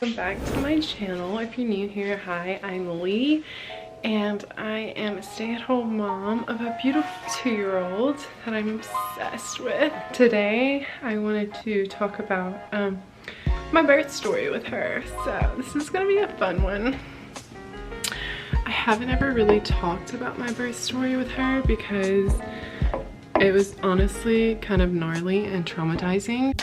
Welcome back to my channel. If you're new here, hi, I'm Lee, and I am a stay-at-home mom of a beautiful 2-year-old that I'm obsessed with. Today, I wanted to talk about my birth story with her. So this is gonna be a fun one. I haven't ever really talked about my birth story with her because it was honestly kind of gnarly and traumatizing.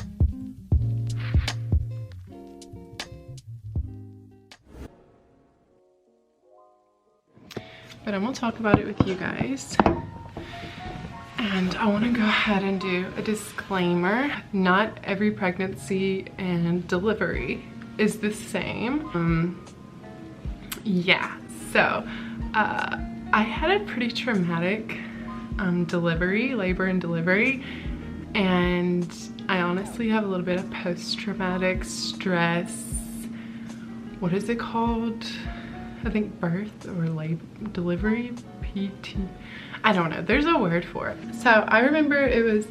But I'm gonna talk about it with you guys. And I wanna go ahead and do a disclaimer. Not every pregnancy and delivery is the same. Yeah, so I had a pretty traumatic delivery, labor and delivery. And I honestly have a little bit of post-traumatic stress. What is it called? I think birth or labor, delivery, PT. I don't know, there's a word for it. So I remember it was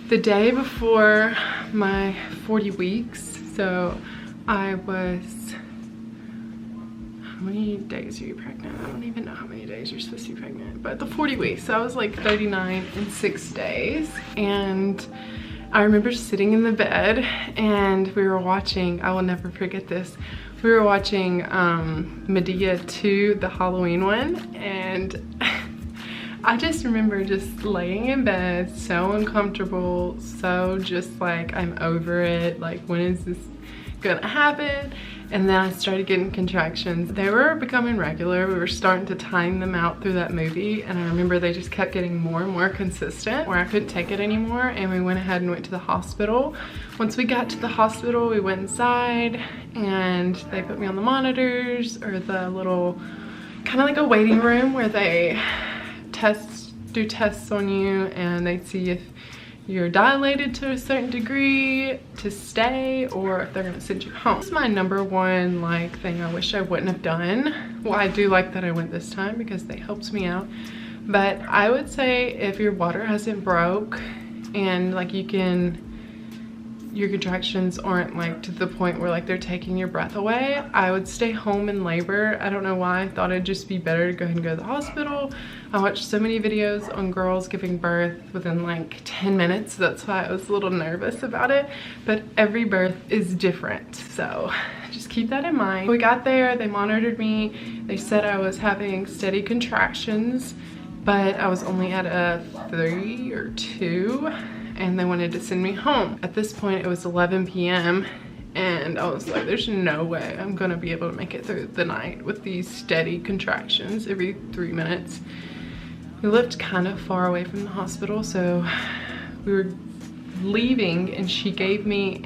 the day before my 40 weeks. So I was, how many days are you pregnant? I don't even know how many days you're supposed to be pregnant, but the 40 weeks. So I was like 39 and 6 days. And I remember sitting in the bed and we were watching, I will never forget this. We were watching Medea 2, the Halloween one, and I just remember just laying in bed, so uncomfortable, so just like, I'm over it, like, when is this gonna happen? And then I started getting contractions. They were becoming regular. We were starting to time them out through that movie, and I remember they just kept getting more and more consistent where I couldn't take it anymore, and we went ahead and went to the hospital. Once we got to the hospital, we went inside and they put me on the monitors, or the little, kind of like a waiting room where they do tests on you, and they see if you're dilated to a certain degree to stay, or if they're gonna send you home. This is my number one like thing I wish I wouldn't have done. Well, I do like that I went this time because they helped me out. But I would say if your water hasn't broke and like your contractions aren't like to the point where like they're taking your breath away, I would stay home in labor. I don't know why. I thought it'd just be better to go ahead and go to the hospital. I watched so many videos on girls giving birth within like 10 minutes. That's why I was a little nervous about it. But every birth is different. So just keep that in mind. We got there, they monitored me. They said I was having steady contractions, but I was only at a 3 or 2. And they wanted to send me home. At this point, it was 11 p.m. and I was like, there's no way I'm gonna be able to make it through the night with these steady contractions every 3 minutes. We lived kind of far away from the hospital, so we were leaving and she gave me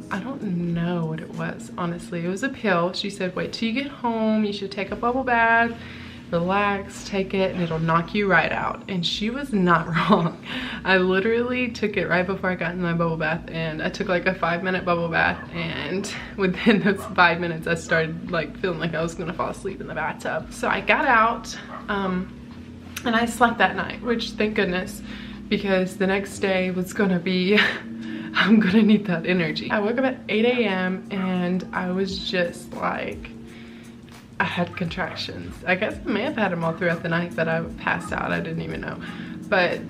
I don't know what it was, honestly. It was a pill. She said, wait till you get home, you should take a bubble bath, relax, take it, and it'll knock you right out. And she was not wrong. I literally took it right before I got in my bubble bath, and I took like a 5-minute bubble bath, and within those 5 minutes I started like feeling like I was gonna fall asleep in the bathtub. So I got out and I slept that night, which thank goodness, because the next day was gonna be I'm gonna need that energy. I woke up at 8 a.m. and I was just like, I had contractions. I guess I may have had them all throughout the night, but I passed out. I didn't even know. But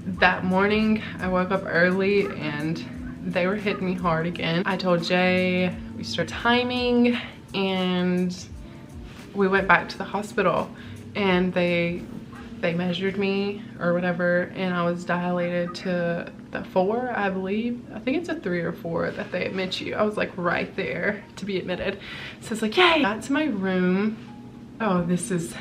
that morning, I woke up early and they were hitting me hard again. I told Jay, we started timing, and we went back to the hospital, and they measured me or whatever, and I was dilated to the 4, I believe. I think it's a 3 or 4 that they admit you. I was like right there to be admitted. So it's like, yay! Got to my room. Oh, this is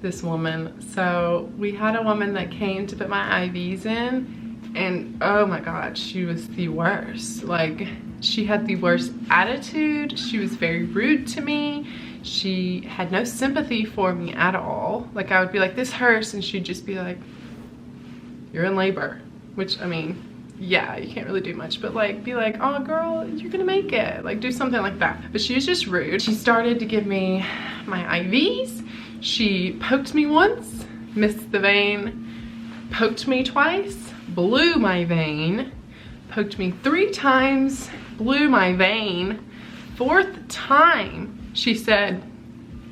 this woman. So we had a woman that came to put my IVs in, and oh my God, she was the worst. Like, she had the worst attitude. She was very rude to me. She had no sympathy for me at all. Like, I would be like, this hurts, and she'd just be like, you're in labor. Which, I mean, yeah, you can't really do much, but like, be like, oh girl, you're gonna make it. Like, do something like that. But she was just rude. She started to give me my IVs. She poked me once, missed the vein, poked me twice, blew my vein, poked me 3 times, blew my vein. 4th time, she said,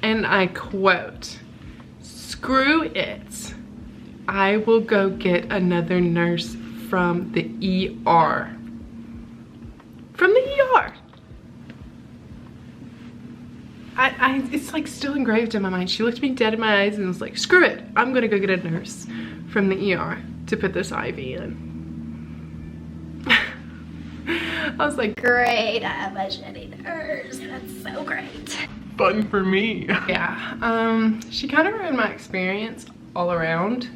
and I quote, "Screw it. I will go get another nurse from the ER." From the ER. It's like still engraved in my mind. She looked me dead in my eyes and was like, "Screw it. I'm gonna go get a nurse from the ER to put this IV in." I was like, great, I have a shitty nurse. That's so great. Fun for me. Yeah, she kind of ruined my experience all around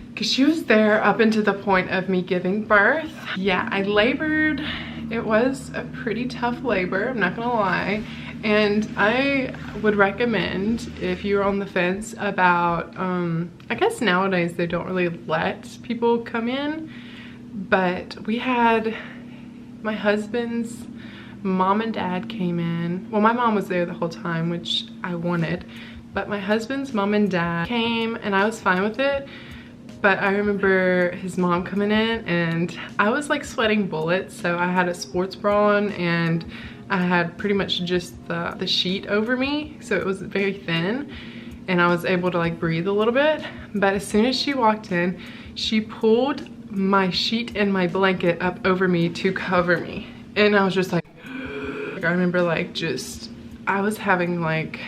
because she was there up until the point of me giving birth. Yeah, I labored. It was a pretty tough labor, I'm not gonna lie. And I would recommend, if you're on the fence about, I guess nowadays they don't really let people come in, but we had my husband's mom and dad came in. Well, my mom was there the whole time, which I wanted, but my husband's mom and dad came and I was fine with it. But I remember his mom coming in and I was like sweating bullets. So I had a sports bra on and I had pretty much just the sheet over me. So it was very thin and I was able to like breathe a little bit. But as soon as she walked in, she pulled my sheet and my blanket up over me to cover me. And I was just like I remember like I was having like,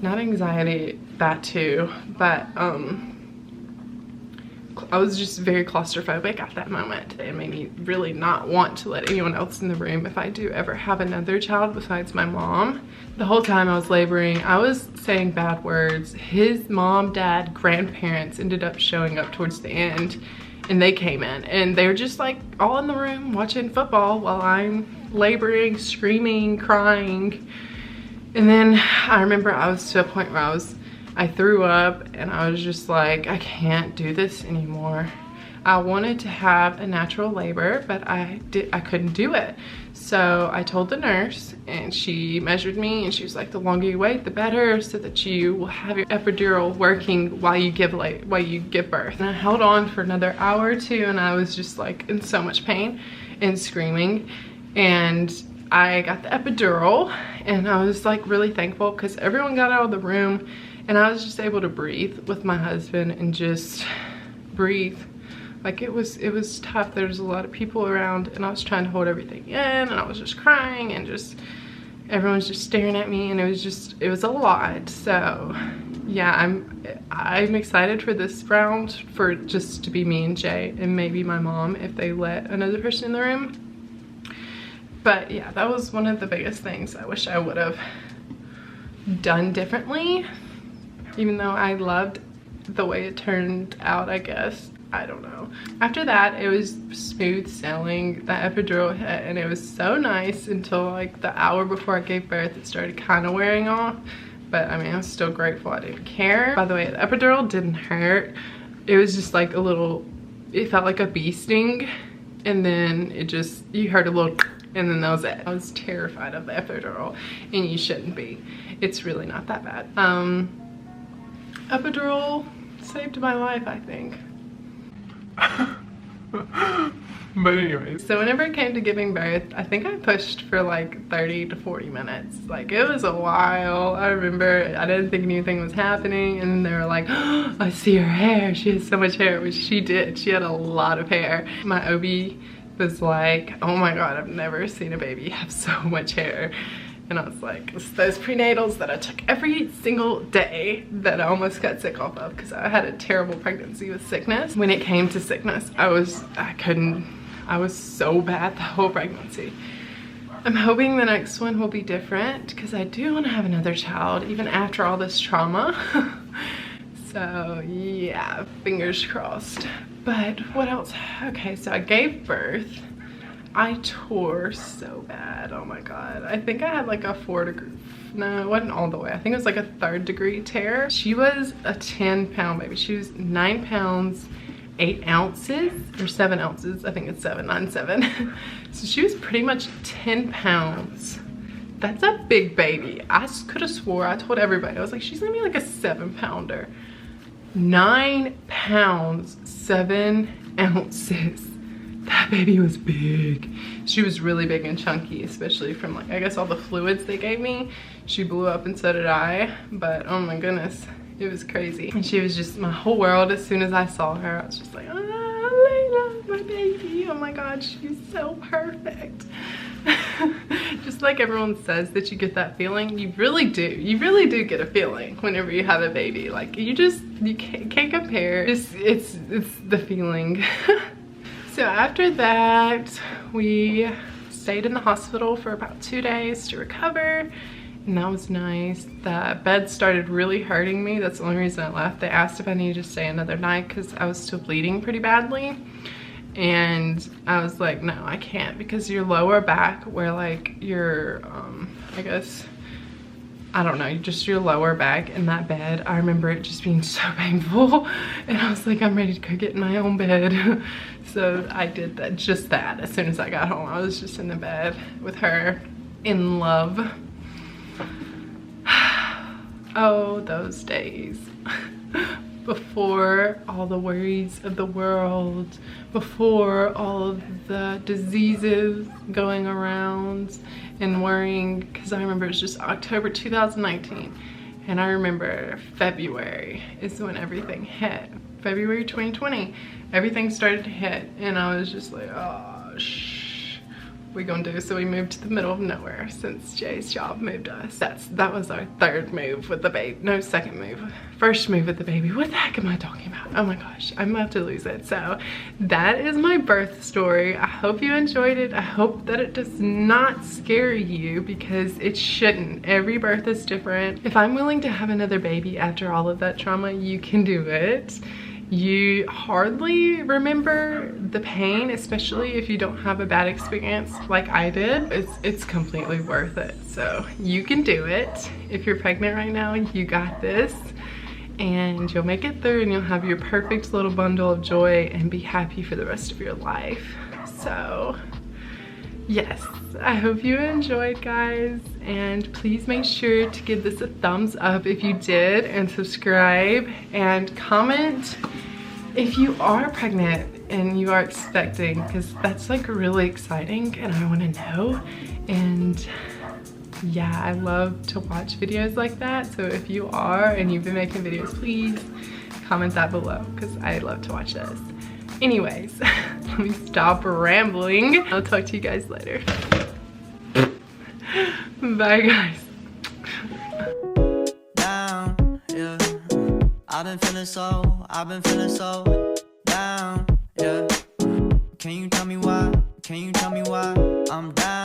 not anxiety, that too, but I was just very claustrophobic at that moment. It made me really not want to let anyone else in the room if I do ever have another child besides my mom. The whole time I was laboring, I was saying bad words. His mom, dad, grandparents ended up showing up towards the end and they came in and they were just like all in the room watching football while I'm laboring, screaming, crying. And then I remember I was to a point where I threw up and I was just like, I can't do this anymore. I wanted to have a natural labor, but I couldn't do it. So I told the nurse and she measured me and she was like, the longer you wait, the better, so that you will have your epidural working while you give birth. And I held on for another hour or two and I was just like in so much pain and screaming. And I got the epidural and I was like really thankful because everyone got out of the room and I was just able to breathe with my husband and just breathe. Like it was tough. There was a lot of people around and I was trying to hold everything in and I was just crying and just everyone's just staring at me and it was a lot. So yeah, I'm excited for this round for just to be me and Jay and maybe my mom if they let another person in the room. But yeah, that was one of the biggest things I wish I would have done differently, even though I loved the way it turned out, I guess. I don't know. After that, it was smooth sailing. That epidural hit and it was so nice until like the hour before I gave birth. It started kind of wearing off, but I mean, I'm still grateful I didn't care. By the way, the epidural didn't hurt. It was just like a little, it felt like a bee sting, and then you heard a little and then that was it. I was terrified of the epidural and you shouldn't be. It's really not that bad. Epidural saved my life, I think. But anyways, so whenever it came to giving birth, I think I pushed for like 30 to 40 minutes. Like it was a while. I remember I didn't think anything was happening and then they were like, oh, I see her hair. She has so much hair, which she did. She had a lot of hair. My OB was like, oh my God, I've never seen a baby have so much hair. And I was like, it's those prenatals that I took every single day that I almost got sick off of because I had a terrible pregnancy with sickness. When it came to sickness, I was so bad the whole pregnancy. I'm hoping the next one will be different because I do want to have another child even after all this trauma. So yeah, fingers crossed. But what else? Okay, so I gave birth. I tore so bad. Oh my God. I think I had like a 4 degree, no, it wasn't all the way. I think it was like a 3rd degree tear. She was a 10-pound baby. She was 9 pounds, 8 ounces or 7 ounces. I think it's 7, 9, 7. So she was pretty much 10 pounds. That's a big baby. I could have swore, I told everybody, I was like, she's gonna be like a 7-pounder. 9 pounds, 7 ounces. That baby was big. She was really big and chunky, especially from like, I guess all the fluids they gave me. She blew up and so did I, but oh my goodness, it was crazy. And she was just my whole world. As soon as I saw her, I was just like, ah, Laela, my baby. Oh my God, she's so perfect. Just like everyone says that you get that feeling, you really do. You really do get a feeling whenever you have a baby. Like you can't compare. It's the feeling. So after that, we stayed in the hospital for about 2 days to recover, and that was nice. The bed started really hurting me. That's the only reason I left. They asked if I needed to stay another night because I was still bleeding pretty badly. And I was like, no, I can't, because your lower back, where like your, I guess, I don't know, just your lower back in that bed, I remember it just being so painful. And I was like, I'm ready to go get in my own bed. So I did that, just that. As soon as I got home, I was just in the bed with her, in love. Oh, those days. Before all the worries of the world, before all of the diseases going around and worrying, because I remember it was just October 2019, and I remember February is when everything hit. February 2020, everything started to hit, and I was just like, oh, we gonna do? So we moved to the middle of nowhere since Jay's job moved us. That was our third move with the baby. No, second move. First move with the baby. What the heck am I talking about? Oh my gosh, I'm about to lose it. So that is my birth story. I hope you enjoyed it. I hope that it does not scare you, because it shouldn't. Every birth is different. If I'm willing to have another baby after all of that trauma, you can do it. You hardly remember the pain, especially if you don't have a bad experience like I did. It's completely worth it. So you can do it. If you're pregnant right now, you got this, and you'll make it through, and you'll have your perfect little bundle of joy and be happy for the rest of your life. So yes, I hope you enjoyed, guys, and please make sure to give this a thumbs up if you did, and subscribe, and comment if you are pregnant and you are expecting, because that's like really exciting and I want to know. And yeah, I love to watch videos like that. So if you are and you've been making videos, please comment that below, because I love to watch those. Anyways, let me stop rambling. I'll talk to you guys later. Bye, guys. Down, yeah. I've been feeling so down, yeah. Can you tell me why? I'm down.